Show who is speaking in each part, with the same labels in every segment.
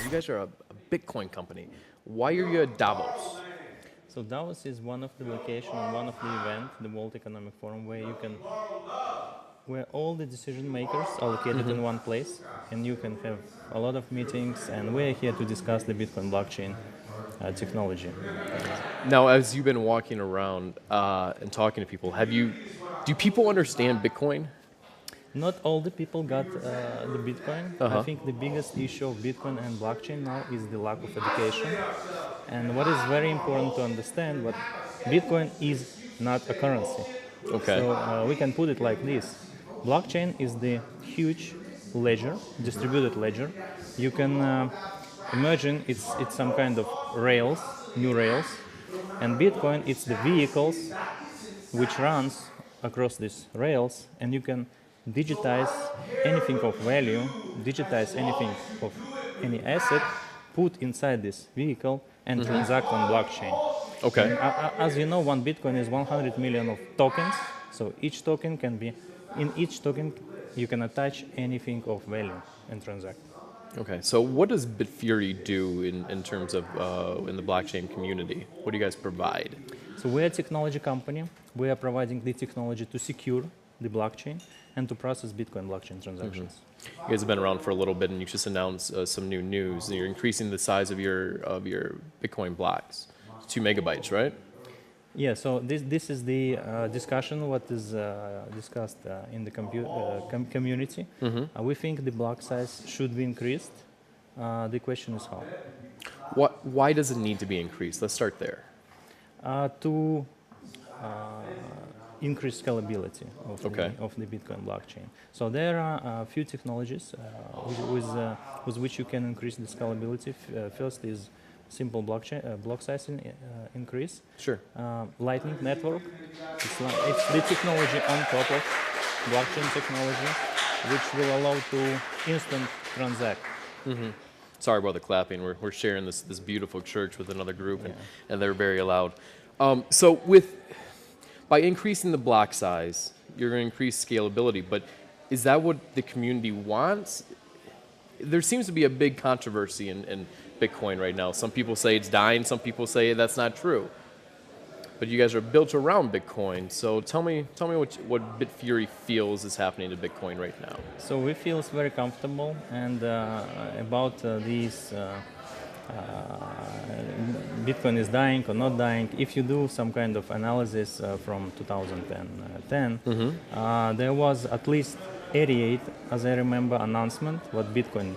Speaker 1: You guys are a Bitcoin company. Why are you at Davos?
Speaker 2: So Davos is one of the location and one of the event, the World Economic Forum, where all the decision makers are located in one place, and you can have a lot of meetings. And we're here to discuss the Bitcoin blockchain technology.
Speaker 1: Now, as you've been walking around and talking to people, do people understand Bitcoin?
Speaker 2: Not all the people got the Bitcoin. I think the biggest issue of Bitcoin and blockchain now is the lack of education. And what is very important to understand, what Bitcoin is not a currency.
Speaker 1: Okay.
Speaker 2: So we can put it like this. Blockchain is the huge ledger, distributed ledger. You can imagine it's some kind of rails, new rails. And Bitcoin, it's the vehicles which runs across these rails, and you can digitize anything of value, digitize anything of any asset, put inside this vehicle and transact on blockchain.
Speaker 1: Okay.
Speaker 2: And, as you know, one Bitcoin is 100 million of tokens. So each token can be, in each token you can attach anything of value and transact.
Speaker 1: Okay, so what does BitFury do in terms of in the blockchain community? What do you guys provide?
Speaker 2: So we're a technology company. We are providing the technology to secure the blockchain and to process Bitcoin blockchain transactions.
Speaker 1: You guys have been around for a little bit, and you just announced some new news. You're increasing the size of your Bitcoin blocks, 2 megabytes, right?
Speaker 2: Yeah. So this is the discussion what is discussed in the community. We think the block size should be increased. The question is how.
Speaker 1: Why does it need to be increased? Let's start there.
Speaker 2: To increase scalability of the Bitcoin blockchain. So there are a few technologies with which you can increase the scalability. First is simple block size increase.
Speaker 1: Sure.
Speaker 2: Lightning network. It's the technology on top of blockchain technology, which will allow to instant transact.
Speaker 1: Sorry about the clapping. We're sharing this beautiful church with another group, and they're very loud. So by increasing the block size, you're going to increase scalability, but is that what the community wants? There seems to be a big controversy in Bitcoin right now. Some people say it's dying, some people say that's not true. But you guys are built around Bitcoin, so tell me what BitFury feels is happening to Bitcoin right now.
Speaker 2: So we feel very comfortable and about these Bitcoin is dying or not dying. If you do some kind of analysis from 2010, there was at least 88, as I remember, announcement what Bitcoin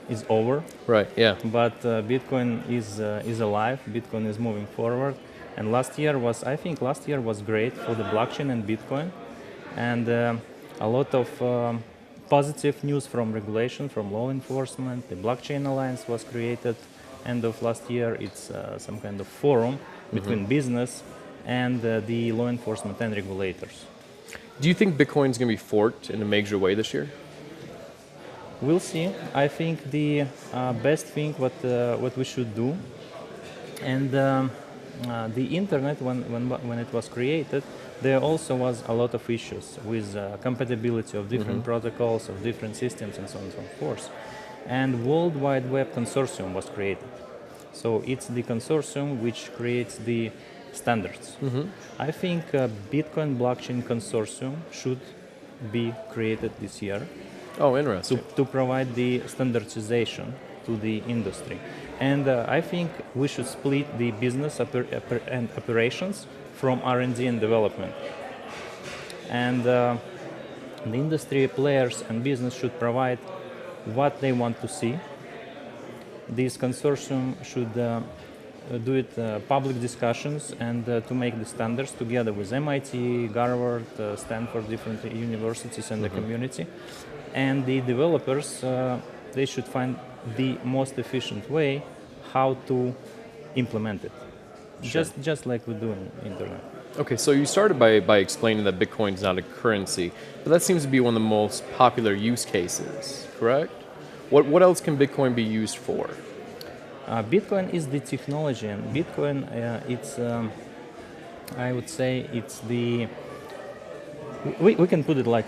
Speaker 2: is over.
Speaker 1: Right. Yeah.
Speaker 2: But Bitcoin is alive. Bitcoin is moving forward. And last year was great for the blockchain and Bitcoin, and a lot of positive news from regulation, from law enforcement. The Blockchain Alliance was created end of last year. It's some kind of forum between business and the law enforcement and regulators.
Speaker 1: Do you think Bitcoin is going to be forked in a major way this year?
Speaker 2: We'll see. I think the best thing what we should do, and the internet when it was created, there also was a lot of issues with compatibility of different protocols, of different systems, and so on and so forth. And World Wide Web Consortium was created. So it's the consortium which creates the standards. I think Bitcoin Blockchain Consortium should be created this year.
Speaker 1: Oh, interesting.
Speaker 2: To provide the standardization to the industry. And I think we should split the business and operations from R&D and development. And the industry players and business should provide what they want to see. This consortium should do it public discussions and to make the standards together with MIT, Harvard, Stanford, different universities and the community. And the developers, they should find the most efficient way how to implement it.
Speaker 1: Sure.
Speaker 2: Just like we do in internet.
Speaker 1: Okay, so you started by explaining that Bitcoin is not a currency, but that seems to be one of the most popular use cases, correct? What else can Bitcoin be used for?
Speaker 2: Bitcoin is the technology, and Bitcoin, it's, I would say, it's the. We can put it like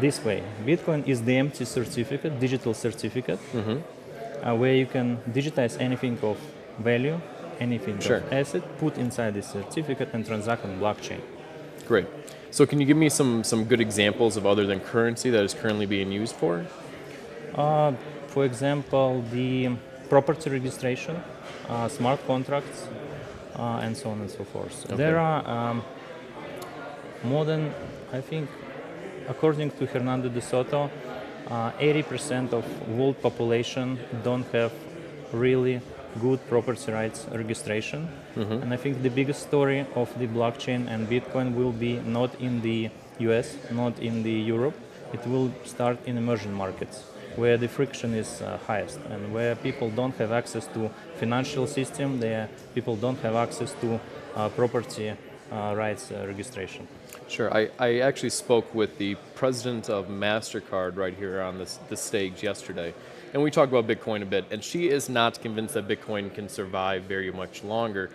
Speaker 2: this way. Bitcoin is the empty certificate, digital certificate, where you can digitize anything of value, anything
Speaker 1: Sure.
Speaker 2: of asset, put inside the certificate and transact on blockchain.
Speaker 1: Great. So can you give me some good examples of other than currency that is currently being used for?
Speaker 2: For example, the property registration, smart contracts, and so on and so forth.
Speaker 1: Okay.
Speaker 2: There are more than, I think, according to Hernando de Soto, 80% of world population don't have really good property rights registration. And I think the biggest story of the blockchain and Bitcoin will be not in the US, not in the Europe. It will start in emerging markets, where the friction is highest and where people don't have access to financial system, people don't have access to property rights registration.
Speaker 1: Sure. I actually spoke with the president of MasterCard right here on this stage yesterday, and we talked about Bitcoin a bit, and she is not convinced that Bitcoin can survive very much longer,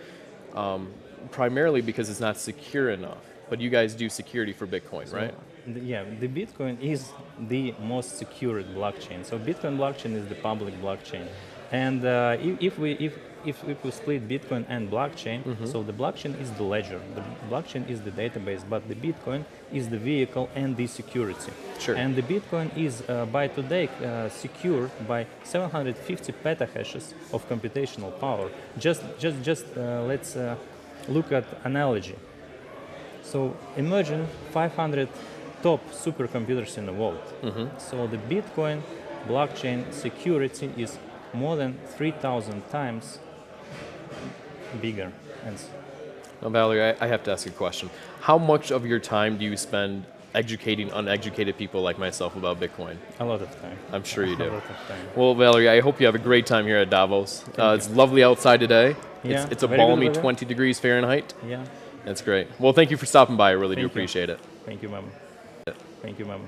Speaker 1: primarily because it's not secure enough. But you guys do security for Bitcoin, right?
Speaker 2: The Bitcoin is the most secured blockchain. So Bitcoin blockchain is the public blockchain, and if we split Bitcoin and blockchain, so the blockchain is the ledger, the blockchain is the database, but the Bitcoin is the vehicle and the security.
Speaker 1: Sure.
Speaker 2: And the Bitcoin is by today secured by 750 petahashes of computational power. Just let's look at analogy. So imagine 500 top supercomputers in the world. So the Bitcoin blockchain security is more than 3,000 times bigger.
Speaker 1: Now, Valery, I have to ask you a question. How much of your time do you spend educating uneducated people like myself about Bitcoin?
Speaker 2: A lot of time.
Speaker 1: I'm sure you
Speaker 2: A
Speaker 1: do.
Speaker 2: lot of time.
Speaker 1: Well, Valery, I hope you have a great time here at Davos. It's lovely outside today.
Speaker 2: Yeah,
Speaker 1: It's a
Speaker 2: very good
Speaker 1: balmy
Speaker 2: weather.
Speaker 1: 20 degrees Fahrenheit.
Speaker 2: Yeah.
Speaker 1: That's great. Well, thank you for stopping by. I really do
Speaker 2: Thank you.
Speaker 1: appreciate it.
Speaker 2: Thank you, Momma. Thank you, Momma.